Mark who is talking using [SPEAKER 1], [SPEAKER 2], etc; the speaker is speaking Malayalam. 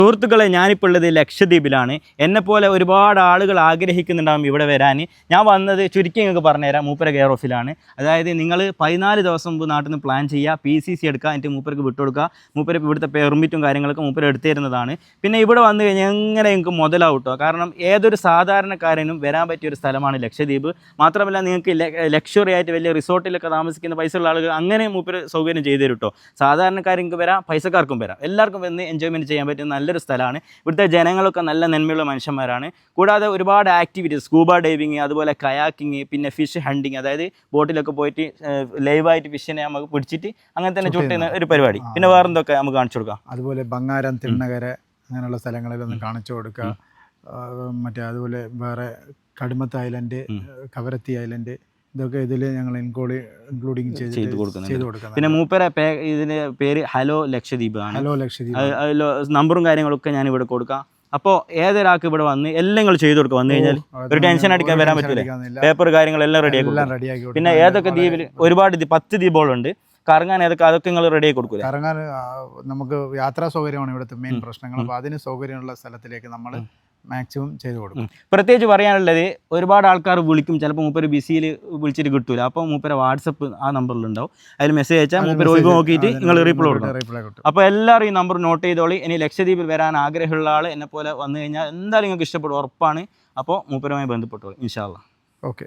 [SPEAKER 1] സുഹൃത്തുക്കളെ, ഞാനിപ്പോൾ ഉള്ളത് ലക്ഷദ്വീപിലാണ്. എന്നെപ്പോലെ ഒരുപാട് ആളുകൾ ആഗ്രഹിക്കുന്നുണ്ടാകും ഇവിടെ വരാൻ. ഞാൻ വന്നത് ചുരുക്കി നിങ്ങൾക്ക് പറഞ്ഞുതരാം, മൂപ്പര കെയർ ഓഫിലാണ്. അതായത് നിങ്ങൾ 14 ദിവസം മുമ്പ് നാട്ടിൽ നിന്ന് പ്ലാൻ ചെയ്യുക, PCC എടുക്കുക, എന്നിട്ട് മൂപ്പർക്ക് വിട്ടുകൊടുക്കുക. മൂപ്പര് ഇവിടുത്തെ പെർമിറ്റും കാര്യങ്ങളൊക്കെ മൂപ്പര് എടുത്തു തരുന്നതാണ്. പിന്നെ ഇവിടെ വന്നു കഴിഞ്ഞാൽ എങ്ങനെ നിങ്ങൾക്ക് മുതലാവും കേട്ടോ. കാരണം ഏതൊരു സാധാരണക്കാരനും വരാൻ പറ്റിയൊരു സ്ഥലമാണ് ലക്ഷദ്വീപ്. മാത്രമല്ല നിങ്ങൾക്ക് ലക്ഷറി ആയിട്ട് വലിയ റിസോർട്ടിലൊക്കെ താമസിക്കുന്ന പൈസ ഉള്ള ആളുകൾ അങ്ങനെ മൂപ്പര് സൗകര്യം ചെയ്തു തരും കേട്ടോ. സാധാരണക്കാർക്ക് വരാം, പൈസക്കാർക്കും വരാം, എല്ലാവർക്കും വന്ന് എൻജോയ്മെൻറ്റ് ചെയ്യാൻ പറ്റുന്ന നല്ലൊരു സ്ഥലമാണ്. ഇവിടുത്തെ ജനങ്ങളൊക്കെ നല്ല നന്മയുള്ള മനുഷ്യന്മാരാണ്. കൂടാതെ ഒരുപാട് ആക്ടിവിറ്റീസ്, സ്കൂബ ഡൈവിങ്, അതുപോലെ കയാക്കിങ്, പിന്നെ ഫിഷ് ഹണ്ടിങ്, അതായത് ബോട്ടിലൊക്കെ പോയിട്ട് ലൈവായിട്ട് ഫിഷിനെ നമുക്ക് പിടിച്ചിട്ട് അങ്ങനെ തന്നെ ചുട്ടുന്ന ഒരു പരിപാടി. പിന്നെ വേറെന്തൊക്കെ നമുക്ക് കാണിച്ചു കൊടുക്കാം.
[SPEAKER 2] അതുപോലെ ബംഗാരം, തിണ്ണകര അങ്ങനെയുള്ള സ്ഥലങ്ങളിലൊന്ന് കാണിച്ചു കൊടുക്കുക. മറ്റേ അതുപോലെ വേറെ കടുമത്ത് ഐലൻഡ്, കവരത്തി ഐലൻഡ്, ഇതൊക്കെ ഇതിൽ ഞങ്ങൾ ഇൻക്ലൂഡിങ് ചെയ്ത് കൊടുക്കുന്നത്.
[SPEAKER 1] പിന്നെ മൂപ്പര ഇതിൻ്റെ പേര് ഹലോ ലക്ഷദ്വീപ് ആണ്.
[SPEAKER 2] ഹലോ ലക്ഷദ്വീപ്.
[SPEAKER 1] നമ്പറും കാര്യങ്ങളൊക്കെ ഞാൻ ഇവിടെ കൊടുക്കാം. അപ്പോൾ ഏതൊരാൾക്ക് ഇവിടെ വന്ന് എല്ലാം നിങ്ങൾ ചെയ്തു കൊടുക്കുക. വന്നു കഴിഞ്ഞാൽ ഒരു ടെൻഷൻ അടിക്കാൻ വരാൻ പറ്റില്ല. പേപ്പർ കാര്യങ്ങളെല്ലാം റെഡിയാക്കി. പിന്നെ ഏതൊക്കെ ദ്വീപിൽ ഒരുപാട് 10 ദ്വീപുകളുണ്ട്. കറങ്ങാൻ അതൊക്കെ നിങ്ങൾ റെഡിയാക്കി കൊടുക്കില്ല.
[SPEAKER 2] കറങ്ങാൻ നമുക്ക് യാത്രാ സൗകര്യമാണ് ഇവിടുത്തെ മെയിൻ പ്രശ്നങ്ങൾ. അപ്പോൾ അതിന് സൗകര്യമുള്ള സ്ഥലത്തിലേക്ക് നമ്മൾ മാക്സിമം ചെയ്ത് കൊടുക്കും.
[SPEAKER 1] പ്രത്യേകിച്ച് പറയാനുള്ളത്, ഒരുപാട് ആൾക്കാർ വിളിക്കും, ചിലപ്പോൾ മൂപ്പര് ബിസിയിൽ വിളിച്ചിട്ട് കിട്ടൂല. അപ്പോൾ മൂപ്പര് വാട്സപ്പ് ആ നമ്പറിലുണ്ടാവും. അതിൽ മെസ്സേജ് അയച്ചാൽ മൂപ്പര് ഒഴിവ് നോക്കിയിട്ട് നിങ്ങൾ റീപ്ലൈ കൊടുക്കും. അപ്പോൾ എല്ലാവരും ഈ നമ്പർ നോട്ട് ചെയ്തോളി. ഇനി ലക്ഷദ്വീപിൽ വരാൻ ആഗ്രഹമുള്ള ആൾ എന്നെ പോലെ വന്നു കഴിഞ്ഞാൽ എന്തായാലും നിങ്ങൾക്ക് ഇഷ്ടപ്പെടും, ഉറപ്പാണ്. അപ്പോൾ മൂപ്പരുമായി ബന്ധപ്പെട്ടോളൂ ഇൻഷാ അല്ലാഹ്.
[SPEAKER 2] ഓക്കെ.